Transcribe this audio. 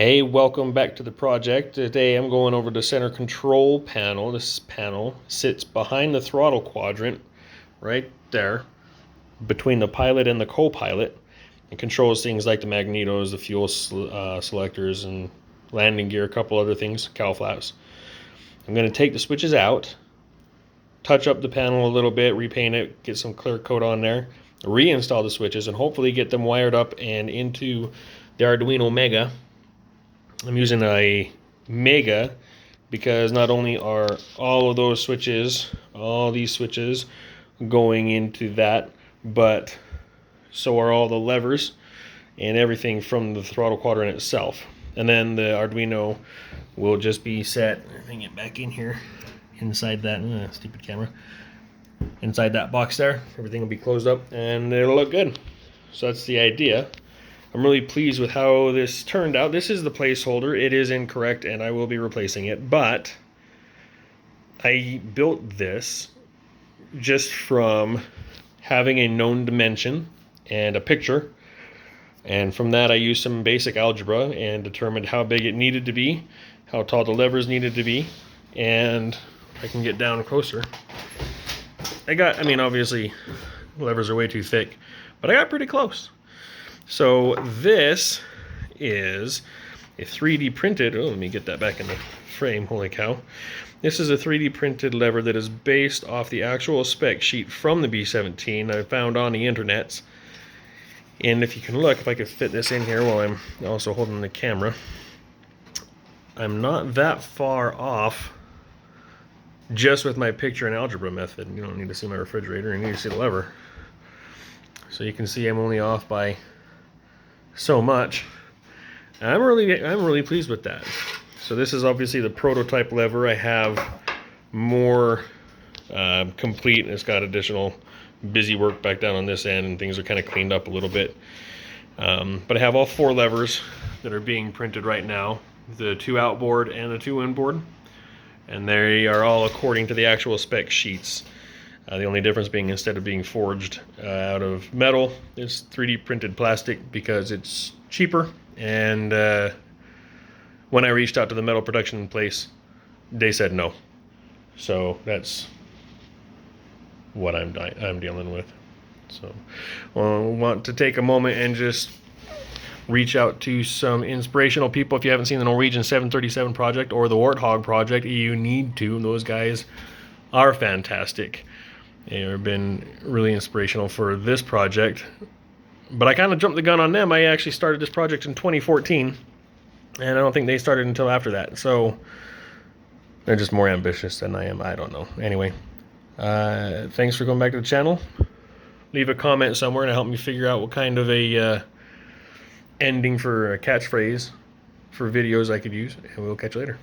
Hey, welcome back to the project. Today I'm going over the center control panel. This panel sits behind the throttle quadrant, right there, between the pilot and the co-pilot. It controls things like the magnetos, the fuel selectors, and landing gear, a couple other things, cowl flaps. I'm going to take the switches out, touch up the panel a little bit, repaint it, get some clear coat on there, reinstall the switches, and hopefully get them wired up and into the Arduino Mega. I'm using a Mega because not only are all of those switches, all these switches going into that, but so are all the levers and everything from the throttle quadrant itself. And then the Arduino will just be set, bring it back in here, inside that, stupid camera, inside that box there. Everything will be closed up and it'll look good. So that's the idea. I'm really pleased with how this turned out. This is the placeholder. It is incorrect and I will be replacing it, but I built this just from having a known dimension and a picture, and from that I used some basic algebra and determined how big it needed to be, how tall the levers needed to be, and I can get down closer. Obviously levers are way too thick, but I got pretty close. So this is a 3D printed, let me get that back in the frame, holy cow. This is a 3D printed lever that is based off the actual spec sheet from the B17 I found on the internets. And if you can look, if I could fit this in here while I'm also holding the camera, I'm not that far off just with my picture and algebra method. You don't need to see my refrigerator, you need to see the lever. So you can see I'm only off by so much. I'm really pleased with that. So this is obviously the prototype lever. I have more complete, and it's got additional busy work back down on this end, and things are kind of cleaned up a little bit. But I have all 4 levers that are being printed right now, the 2 outboard and the 2 inboard, and they are all according to the actual spec sheets. The only difference being, instead of being forged out of metal, it's 3D printed plastic because it's cheaper. And when I reached out to the metal production place, they said no. So that's what I'm dealing with. So I want to take a moment and just reach out to some inspirational people. If you haven't seen the Norwegian 737 project or the Warthog project, you need to. Those guys are fantastic. They've been really inspirational for this project, but I kind of jumped the gun on them. I actually started this project in 2014, and I don't think they started until after that. So they're just more ambitious than I am. I don't know. Anyway, thanks for going back to the channel. Leave a comment somewhere and help me figure out what kind of a ending for a catchphrase for videos I could use, and we'll catch you later.